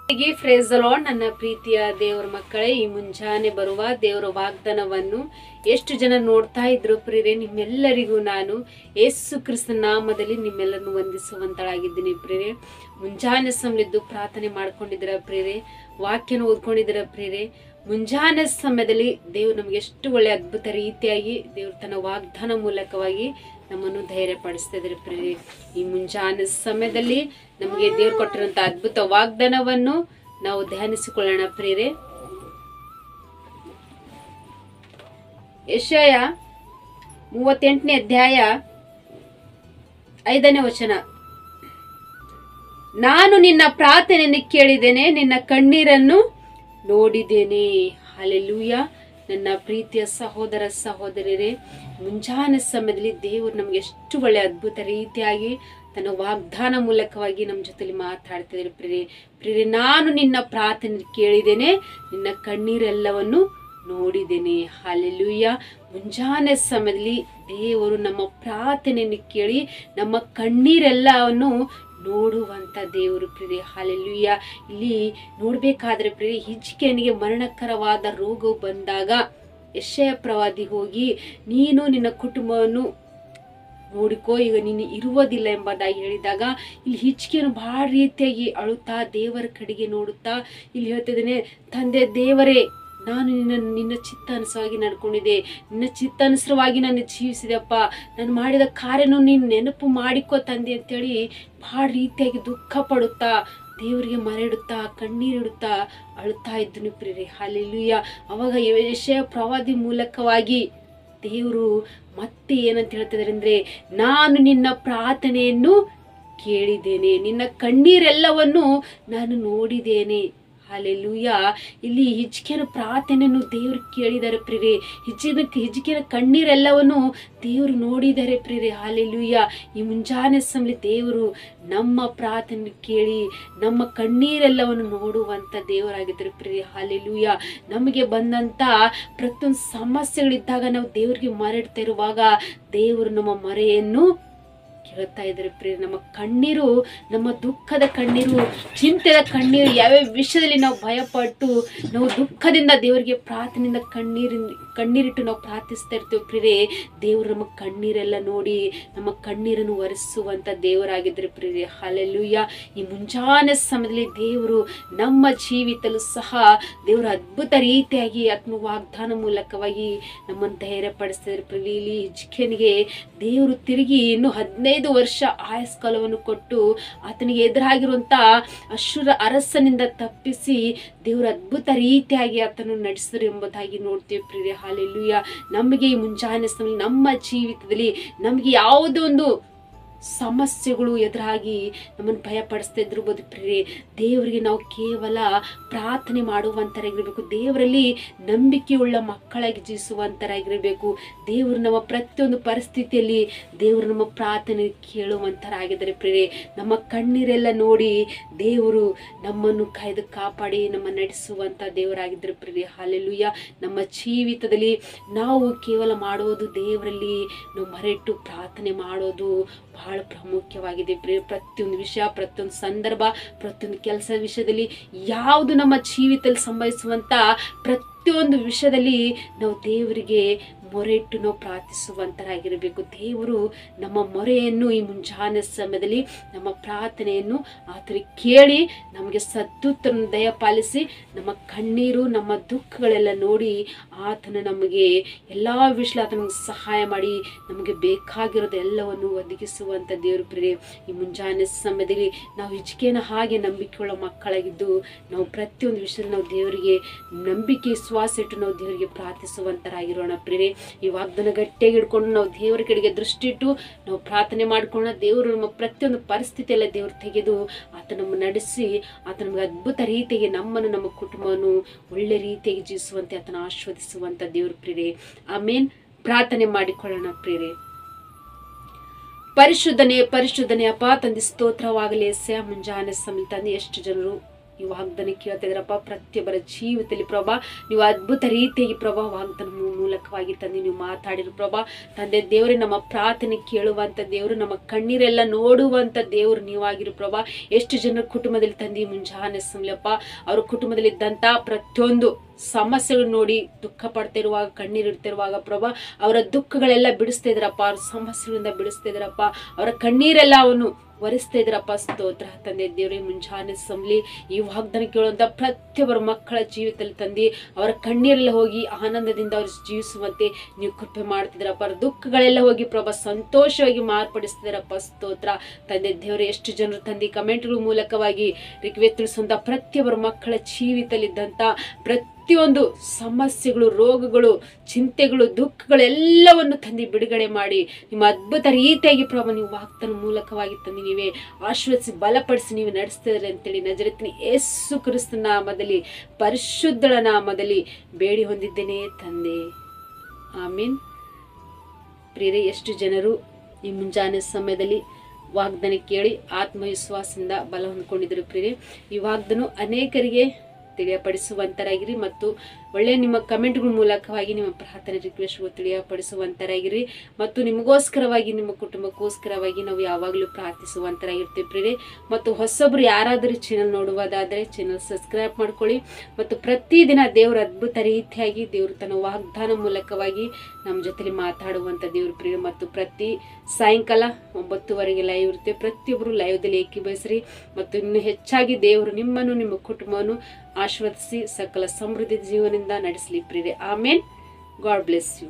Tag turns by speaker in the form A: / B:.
A: Phrase the lord. ನನ್ನ ಪ್ರೀತಿಯ ದೇವರ ಮಕ್ಕಳೇ, ಈ ಮುಂಜಾನೆ ಬರುವ ದೇವರ ವಾಗ್ದಾನವನ್ನು ಎಷ್ಟು ಜನ ನೋಡ್ತಾ ಇದ್ರು ಪ್ರಿಯರೇ, ನಿಮ್ಮೆಲ್ಲರಿಗೂ ನಾನು ಯೇಸು ಕ್ರಿಸ್ತನ ನಾಮದಲ್ಲಿ ನಿಮ್ಮೆಲ್ಲರನ್ನು ವಂದಿಸುವಂತಳಾಗಿದ್ದೀನಿ ಪ್ರಿಯರೇ. ಮುಂಜಾನೆ ಸಮಯದ್ದು ಪ್ರಾರ್ಥನೆ ಮಾಡ್ಕೊಂಡಿದ್ದೀರ ಪ್ರಿಯರೇ, ವಾಕ್ಯನ ಓದ್ಕೊಂಡಿದ್ದೀರ ಪ್ರಿಯರೇ. ಮುಂಜಾನೆ ಸಮಯದಲ್ಲಿ ದೇವ್ರು ನಮ್ಗೆ ಎಷ್ಟು ಒಳ್ಳೆ ಅದ್ಭುತ ರೀತಿಯಾಗಿ ದೇವ್ರು ತನ್ನ ವಾಗ್ದಾನ ಮೂಲಕವಾಗಿ ನಮ್ಮನ್ನು ಧೈರ್ಯ ಪಡಿಸ್ತಾ ಇದ್ದಾರೆ ಪ್ರಿಯರೇ. ಈ ಮುಂಜಾನೆ ಸಮಯದಲ್ಲಿ ನಮಗೆ ದೇವ್ರು ಕೊಟ್ಟಿರುವಂತ ಅದ್ಭುತ ವಾಗ್ದಾನವನ್ನು ನಾವು ಧ್ಯಾನಿಸಿಕೊಳ್ಳೋಣ ಪ್ರಿಯರೇ. ಯೆಶಾಯ 38ನೇ ಅಧ್ಯಾಯ 5ನೇ ವಚನ. ನಾನು ನಿನ್ನ ಪ್ರಾರ್ಥನೆಯನ್ನು ಕೇಳಿದ್ದೇನೆ, ನಿನ್ನ ಕಣ್ಣೀರನ್ನು ನೋಡಿದ್ದೇನೆ. ಹಲ್ಲೆಲೂಯ. ನನ್ನ ಪ್ರೀತಿಯ ಸಹೋದರ ಸಹೋದರಿಯರೇ, ಮುಂಜಾನೆ ಸಮಯದಲ್ಲಿ ದೇವರು ನಮ್ಗೆ ಎಷ್ಟು ಒಳ್ಳೆ ಅದ್ಭುತ ರೀತಿಯಾಗಿ ತನ್ನ ವಾಗ್ದಾನ ಮೂಲಕವಾಗಿ ನಮ್ಮ ಜೊತೆಲಿ ಮಾತಾಡ್ತಿದ್ದಾರೆ ಪ್ರಿಯರೇ. ನಾನು ನಿನ್ನ ಪ್ರಾರ್ಥನೆ ಕೇಳಿದ್ದೇನೆ, ನಿನ್ನ ಕಣ್ಣೀರೆಲ್ಲವನ್ನು ನೋಡಿದ್ದೇನೆ. ಹಲ್ಲೆಲೂಯ. ಮುಂಜಾನೆ ಸಮಯದಲ್ಲಿ ದೇವರು ನಮ್ಮ ಪ್ರಾರ್ಥನೆಯನ್ನು ಕೇಳಿ ನಮ್ಮ ಕಣ್ಣೀರೆಲ್ಲವನ್ನು ನೋಡುವಂತ ದೇವರು ಪ್ರಿಯರೇ. ಹಲ್ಲೆಲೂಯ. ಇಲ್ಲಿ ನೋಡ್ಬೇಕಾದ್ರೆ ಪ್ರಿಯರೇ, ಹಿಜ್ಕೀಯನಿಗೆ ಮರಣಕರವಾದ ರೋಗವು ಬಂದಾಗ ಯೆಶಾಯ ಪ್ರವಾದಿ ಹೋಗಿ, ನೀನು ನಿನ್ನ ಕುಟುಂಬವನ್ನು ನೋಡಿಕೋ, ಈಗ ನೀನು ಇರುವುದಿಲ್ಲ ಎಂಬುದಾಗಿ ಹೇಳಿದಾಗ ಇಲ್ಲಿ ಹಿಜ್ಕೀಯನು ಬಹಳ ರೀತಿಯಾಗಿ ಅಳುತ್ತಾ ದೇವರ ಕಡೆಗೆ ನೋಡುತ್ತಾ ಇಲ್ಲಿ ಹೇಳ್ತಿದ್ದೇನೆ, ತಂದೆ ದೇವರೇ, ನಾನು ನಿನ್ನ ಚಿತ್ತಾನುಸಾರವಾಗಿ ನಡ್ಕೊಂಡಿದ್ದೆ, ನಿನ್ನ ಚಿತ್ತಾನುಸಾರವಾಗಿ ನಾನು ಜೀವಿಸಿದೆಪ್ಪ, ನಾನು ಮಾಡಿದ ಕಾರ್ಯನು ನೀನು ನೆನಪು ಮಾಡಿಕೋ ತಂದೆ ಅಂತೇಳಿ ಬಹಳ ರೀತಿಯಾಗಿ ದುಃಖ ಪಡುತ್ತಾ ದೇವರಿಗೆ ಮರೆಯಿಡುತ್ತಾ ಕಣ್ಣೀರಿಡುತ್ತಾ ಅಳುತ್ತಾ ಇದ್ದನು ಪ್ರಿಯರೇ. ಹಲ್ಲೆಲೂಯ. ಅವಾಗ ಯೆಶಾಯ ಪ್ರವಾದಿ ಮೂಲಕವಾಗಿ ದೇವರು ಮತ್ತೆ ಏನಂತ ಹೇಳ್ತಿದ್ದಾರೆ ಅಂದ್ರೆ, ನಾನು ನಿನ್ನ ಪ್ರಾರ್ಥನೆಯನ್ನು ಕೇಳಿದ್ದೇನೆ, ನಿನ್ನ ಕಣ್ಣೀರೆಲ್ಲವನ್ನು ನಾನು ನೋಡಿದ್ದೇನೆ. ಹಲ್ಲೆಲೂಯ. ಇಲ್ಲಿ ಹಿಜ್ಕೀಯನ ಪ್ರಾರ್ಥನೆಯನ್ನು ದೇವರು ಕೇಳಿದ್ದಾರೆ ಪ್ರಿಯರೇ. ಹಿಜ್ಕೀಯನ ಕಣ್ಣೀರೆಲ್ಲವನ್ನು ದೇವರು ನೋಡಿದ್ದಾರೆ ಪ್ರಿಯರೇ. ಹಲ್ಲೆಲೂಯ. ಈ ಮುಂಜಾನೆ ಸಮಯ ದೇವರು ನಮ್ಮ ಪ್ರಾರ್ಥನೆ ಕೇಳಿ ನಮ್ಮ ಕಣ್ಣೀರೆಲ್ಲವನ್ನು ನೋಡುವಂತ ದೇವರಾಗಿದ್ದಾರೆ ಪ್ರಿಯರೇ. ಹಲ್ಲೆಲೂಯ. ನಮಗೆ ಬಂದಂತ ಪ್ರತಿಯೊಂದು ಸಮಸ್ಯೆಗಳಿದ್ದಾಗ ನಾವು ದೇವರಿಗೆ ಮರೆಡ್ತಾ ಇರುವಾಗ ದೇವರು ನಮ್ಮ ಮೊರೆಯನ್ನು ಕೇಳ್ತಾ ಇದ್ದಾರೆ ಪ್ರಿಯರೇ. ನಮ್ಮ ಕಣ್ಣೀರು, ನಮ್ಮ ದುಃಖದ ಕಣ್ಣೀರು, ಚಿಂತೆದ ಕಣ್ಣೀರು, ಯಾವ್ಯಾವ ವಿಷಯದಲ್ಲಿ ನಾವು ಭಯಪಟ್ಟು ನಾವು ದುಃಖದಿಂದ ದೇವರಿಗೆ ಪ್ರಾರ್ಥನೆಯಿಂದ ಕಣ್ಣೀರಿಟ್ಟು ನಾವು ಪ್ರಾರ್ಥಿಸ್ತಾ ಇರ್ತೇವೆ ಪ್ರಿಯರೇ. ದೇವರು ನಮ್ಮ ಕಣ್ಣೀರೆಲ್ಲ ನೋಡಿ ನಮ್ಮ ಕಣ್ಣೀರನ್ನು ಒರೆಸುವಂತ ದೇವರಾಗಿದ್ದಾರೆ ಪ್ರಿಯರೇ. ಹಲ್ಲೆಲೂಯ. ಈ ಮುಂಜಾನೆ ಸಮಯದಲ್ಲಿ ದೇವರು ನಮ್ಮ ಜೀವಿತಲ್ಲೂ ಸಹ ದೇವರು ಅದ್ಭುತ ರೀತಿಯಾಗಿ ಆತ್ಮ ವಾಗ್ದಾನ ಮೂಲಕವಾಗಿ ನಮ್ಮನ್ನು ಧೈರ್ಯ ಪಡಿಸ್ತಿದ್ದಾರೆ ಪ್ರಿಯರೇ. ಇಲ್ಲಿ ಹಿಜ್ಕೀಯನಿಗೆ ದೇವರು ತಿರುಗಿ ಇನ್ನು 15 ವರ್ಷ ಆಯಸ್ಕಾಲವನ್ನು ಕೊಟ್ಟು ಆತನಿಗೆ ಎದುರಾಗಿರುವಂತ ಅಶ್ಶೂರ ಅರಸನಿಂದ ತಪ್ಪಿಸಿ ದೇವರು ಅದ್ಭುತ ರೀತಿಯಾಗಿ ಆತನು ನಡೆಸಿದರು ಎಂಬುದಾಗಿ ನೋಡ್ತೀವಿ ಪ್ರಿಯರೇ. ಹಲ್ಲೆಲೂಯ. ನಮಗೆ ಈ ಮುಂಜಾನೆ ಸಮಯ ನಮ್ಮ ಜೀವಿತದಲ್ಲಿ ನಮಗೆ ಯಾವುದೋ ಒಂದು ಸಮಸ್ಯೆಗಳು ಎದುರಾಗಿ ನಮ್ಮನ್ನು ಭಯಪಡಿಸ್ತಾ ಇದ್ರಬಹುದು ಪ್ರಿಯರೇ. ದೇವರಿಗೆ ನಾವು ಕೇವಲ ಪ್ರಾರ್ಥನೆ ಮಾಡುವಂತರಾಗಿರ್ಬೇಕು, ದೇವರಲ್ಲಿ ನಂಬಿಕೆಯುಳ್ಳ ಮಕ್ಕಳಾಗಿ ಜೀವಿಸುವಂತರಾಗಿರ್ಬೇಕು. ದೇವರು ನಮ್ಮ ಪ್ರತಿಯೊಂದು ಪರಿಸ್ಥಿತಿಯಲ್ಲಿ ದೇವರು ನಮ್ಮ ಪ್ರಾರ್ಥನೆ ಕೇಳುವಂತರಾಗಿದ್ದಾರೆ ಪ್ರಿಯರೇ. ನಮ್ಮ ಕಣ್ಣೀರೆಲ್ಲ ನೋಡಿ ದೇವರು ನಮ್ಮನ್ನು ಕಾಯ್ದು ಕಾಪಾಡಿ ನಮ್ಮ ನಡೆಸುವಂತ ದೇವರಾಗಿದ್ದಾರೆ ಪ್ರಿಯರೇ. ಹಲ್ಲೆಲೂಯ. ನಮ್ಮ ಜೀವಿತದಲ್ಲಿ ನಾವು ಕೇವಲ ಮಾಡೋದು ದೇವರಲ್ಲಿ ನಾವು ಮರೆಟ್ಟು ಪ್ರಾರ್ಥನೆ ಮಾಡೋದು ಬಹಳ ಪ್ರಾಮುಖ್ಯವಾಗಿದೆ ಪ್ರಿಯ. ಪ್ರತಿಯೊಂದು ವಿಷಯ, ಪ್ರತಿಯೊಂದು ಸಂದರ್ಭ, ಪ್ರತಿಯೊಂದು ಕೆಲಸ ವಿಷಯದಲ್ಲಿ ಯಾವುದು ನಮ್ಮ ಜೀವಿತದಲ್ಲಿ ಸಂಭವಿಸುವಂತ ಪ್ರತಿಯೊಂದು ವಿಷಯದಲ್ಲಿ ನಾವು ದೇವರಿಗೆ ಮೊರೆ ಇಟ್ಟು ನಾವು ಪ್ರಾರ್ಥಿಸುವಂತರಾಗಿರಬೇಕು. ದೇವರು ನಮ್ಮ ಮೊರೆಯನ್ನು ಈ ಮುಂಜಾನೆ ಸಮಯದಲ್ಲಿ ನಮ್ಮ ಪ್ರಾರ್ಥನೆಯನ್ನು ಆತನಿಗೆ ಕೇಳಿ ನಮಗೆ ಸದ್ದುತ್ತರನ್ನು ದಯಪಾಲಿಸಿ ನಮ್ಮ ಕಣ್ಣೀರು ನಮ್ಮ ದುಃಖಗಳೆಲ್ಲ ನೋಡಿ ಆತನ ನಮಗೆ ಎಲ್ಲ ವಿಷಯ ಆತನಿಗೆ ಸಹಾಯ ಮಾಡಿ ನಮಗೆ ಬೇಕಾಗಿರೋದು ಎಲ್ಲವನ್ನು ಒದಗಿಸುವಂತ ದೇವರು ಪ್ರಿಯರೇ. ಈ ಮುಂಜಾನೆ ಸಮಯದಲ್ಲಿ ನಾವು ಹಿಜ್ಕೀಯನ ಹಾಗೆ ನಂಬಿಕೆಯುಳ್ಳ ಮಕ್ಕಳಾಗಿದ್ದು ನಾವು ಪ್ರತಿಯೊಂದು ವಿಷಯದಲ್ಲಿ ನಾವು ದೇವರಿಗೆ ನಂಬಿಕೆ ವಿಶ್ವಾಸ ಇಟ್ಟು ನಾವು ದೇವರಿಗೆ ಪ್ರಾರ್ಥಿಸುವಂತರಾಗಿರೋಣ ಪ್ರಿಯರೇ. ಈ ವಾಗ್ದಾನ ಗಟ್ಟಿಯಾಗಿ ಹಿಡ್ಕೊಂಡು ನಾವು ದೇವರ ಕಡೆಗೆ ದೃಷ್ಟಿ ಇಟ್ಟು ನಾವು ಪ್ರಾರ್ಥನೆ ಮಾಡ್ಕೊಂಡು ದೇವರು ನಮ್ಮ ಪ್ರತಿಯೊಂದು ಪರಿಸ್ಥಿತಿ ಎಲ್ಲ ದೇವರು ತೆಗೆದು ಆತ ನಮ್ಮ ನಡೆಸಿ ಆತ ನಮಗೆ ಅದ್ಭುತ ರೀತಿಯಾಗಿ ನಮ್ಮನ್ನು ನಮ್ಮ ಕುಟುಂಬವನ್ನು ಒಳ್ಳೆ ರೀತಿಯಾಗಿ ಜೀವಿಸುವಂತೆ ಆತನ ಆಶೀರ್ವದಿಸುವಂತ ದೇವರು ಪ್ರಿಯರೇ. ಆಮೇನ್. ಪ್ರಾರ್ಥನೆ ಮಾಡಿಕೊಳ್ಳೋಣ ಪ್ರಿಯರೇ. ಪರಿಶುದ್ಧನೇ ಪರಿಶುದ್ಧನೇ ಅಪ್ಪ ತಂದೆ ಸ್ತೋತ್ರವಾಗಲಿ. ಮುಂಜಾನೆ ಸಮಯ ತಂದೆ ಎಷ್ಟು ಜನರು ಈ ವಾಗ್ದಾನ ಕೇಳ್ತಾ ಇದ್ರಪ್ಪ. ಪ್ರತಿಯೊಬ್ಬರ ಜೀವಿತದಲ್ಲಿ ಪ್ರಭಾ ನೀವು ಅದ್ಭುತ ರೀತಿಯಾಗಿ ಪ್ರಭಾ ವಾಗ್ದಾನ ಮೂಲಕವಾಗಿ ತಂದೆ ನೀವು ಮಾತಾಡಿರು ಪ್ರಭಾ. ತಂದೆ ದೇವರೇ, ನಮ್ಮ ಪ್ರಾರ್ಥನೆ ಕೇಳುವಂತ ದೇವರು, ನಮ್ಮ ಕಣ್ಣೀರೆಲ್ಲ ನೋಡುವಂತ ದೇವರು ನೀವಾಗಿರು ಪ್ರಭಾ. ಎಷ್ಟು ಜನರ ಕುಟುಂಬದಲ್ಲಿ ತಂದೆ ಮುಂಜಾನೆ ಸಮಯಪ್ಪ ಅವ್ರ ಕುಟುಂಬದಲ್ಲಿ ಇದ್ದಂತ ಪ್ರತಿಯೊಂದು ಸಮಸ್ಯೆಗಳು ನೋಡಿ ದುಃಖ ಪಡ್ತಿರುವಾಗ, ಕಣ್ಣೀರು ಇಡ್ತಿರುವಾಗ ಪ್ರಭಾ ಅವರ ದುಃಖಗಳೆಲ್ಲ ಬಿಡಿಸ್ತಾ ಇದ್ರಪ್ಪ, ಅವ್ರ ಸಮಸ್ಯೆಗಳಿಂದ ಬಿಡಿಸ್ತಾ ಇದ್ರಪ್ಪ, ಅವರ ಕಣ್ಣೀರೆಲ್ಲ ಅವನು ಒರೆಸ್ತಾ ಇದ್ರಪ್ಪ. ಸ್ತೋತ್ರ ತಂದೆ ದೇವರೇ, ಮುಂಜಾನೆ ಸಂಬ್ಲಿ ಈ ವಾಗ್ದಾನ ಕೇಳುವಂತ ಪ್ರತಿಯೊಬ್ಬರ ಮಕ್ಕಳ ಜೀವಿತದಲ್ಲಿ ತಂದೆ ಅವರ ಕಣ್ಣೀರೆಲ್ಲ ಹೋಗಿ ಆನಂದದಿಂದ ಅವ್ರು ಜೀವಿಸುವಂತೆ ನೀವು ಕೃಪೆ ಮಾಡ್ತಿದ್ರಪ್ಪ. ಅವ್ರ ದುಃಖಗಳೆಲ್ಲ ಹೋಗಿ ಪ್ರಭಾ ಸಂತೋಷವಾಗಿ ಮಾರ್ಪಡಿಸ್ತಿದ್ರಪ್ಪ. ಸ್ತೋತ್ರ ತಂದೆ ದೇವರೇ, ಎಷ್ಟು ಜನರು ತಂದೆ ಕಮೆಂಟ್ಗಳ ಮೂಲಕವಾಗಿ ರಿಕ್ವೆಸ್ಟ್ ತಿಳಿಸುವಂತ ಪ್ರತಿಯೊಬ್ಬರ ಮಕ್ಕಳ ಜೀವಿತದಲ್ಲಿದ್ದಂತ ಪ್ರತಿಯೊಂದು ಸಮಸ್ಯೆಗಳು, ರೋಗಗಳು, ಚಿಂತೆಗಳು, ದುಃಖಗಳೆಲ್ಲವನ್ನು ತಂದು ಬಿಡುಗಡೆ ಮಾಡಿ ನಿಮ್ಮ ಅದ್ಭುತ ರೀತಿಯಾಗಿ ಪ್ರಭು ನೀವು ವಾಗ್ದಾನ ಮೂಲಕವಾಗಿ ತಂದು ನೀವೇ ಆಶೀರ್ವದಿಸಿ ಬಲಪಡಿಸಿ ನೀವು ನಡೆಸ್ತಿದ್ರೆ ಅಂತೇಳಿ ನಜರೇತಿನ ಯೇಸು ಕ್ರಿಸ್ತನ ನಾಮದಲ್ಲಿ, ಪರಿಶುದ್ಧಳ ನಾಮದಲ್ಲಿ ಬೇಡಿ ಹೊಂದಿದ್ದೇನೆ ತಂದೆ, ಆಮೀನ್. ಪ್ರಿಯರೇ, ಎಷ್ಟು ಜನರು ಈ ಮುಂಜಾನೆ ಸಮಯದಲ್ಲಿ ವಾಗ್ದಾನ ಕೇಳಿ ಆತ್ಮವಿಶ್ವಾಸದಿಂದ ಬಲ ಹೊಂದ್ಕೊಂಡಿದ್ರು ಪ್ರಿಯರೇ. ಈ ವಾಗ್ದಾನ ಅನೇಕರಿಗೆ ತಿಳಿಯಪಡಿಸುವಂತರಾಗಿರಿ ಮತ್ತು ಒಳ್ಳೆಯ ನಿಮ್ಮ ಕಮೆಂಟ್ಗಳ ಮೂಲಕವಾಗಿ ನಿಮ್ಮ ಪ್ರಾರ್ಥನೆ ರಿಕ್ವೆಸ್ಟ್ಗಳು ತಿಳಿಯಪಡಿಸುವಂತರಾಗಿರಿ ಮತ್ತು ನಿಮಗೋಸ್ಕರವಾಗಿ, ನಿಮ್ಮ ಕುಟುಂಬಕ್ಕೋಸ್ಕರವಾಗಿ ನಾವು ಯಾವಾಗಲೂ ಪ್ರಾರ್ಥಿಸುವಂತರಾಗಿರ್ತೀವಿ ಪ್ರಿಯರೇ. ಮತ್ತು ಹೊಸೊಬ್ರು ಯಾರಾದರೂ ಚಾನಲ್ ನೋಡುವುದಾದರೆ ಚಾನಲ್ ಸಬ್ಸ್ಕ್ರೈಬ್ ಮಾಡ್ಕೊಳ್ಳಿ ಮತ್ತು ಪ್ರತಿದಿನ ದೇವರ ಅದ್ಭುತ ರೀತಿಯಾಗಿ ದೇವರು ತನ್ನ ವಾಗ್ದಾನ ಮೂಲಕವಾಗಿ ನಮ್ಮ ಜೊತೆಲಿ ಮಾತಾಡುವಂಥ ದೇವ್ರ ಪ್ರಿಯರೇ. ಮತ್ತು ಪ್ರತಿ ಸಾಯಂಕಾಲ 9:30ಗೆ ಲೈವ್ ಇರುತ್ತೆ. ಪ್ರತಿಯೊಬ್ಬರು ಲೈವ್ದಲ್ಲಿ ಏಕೀಭವಿಸ್ರಿ ಮತ್ತು ಇನ್ನು ಹೆಚ್ಚಾಗಿ ದೇವರು ನಿಮ್ಮನ್ನು, ನಿಮ್ಮ ಕುಟುಂಬವನ್ನು ಆಶೀರ್ವದಿಸಿ ಸಕಲ ಸಮೃದ್ಧಿ ಜೀವನದಿಂದ ನಡೆಸಲಿ ಪ್ರಿಯರೇ. ಆಮೇನ್. God bless you.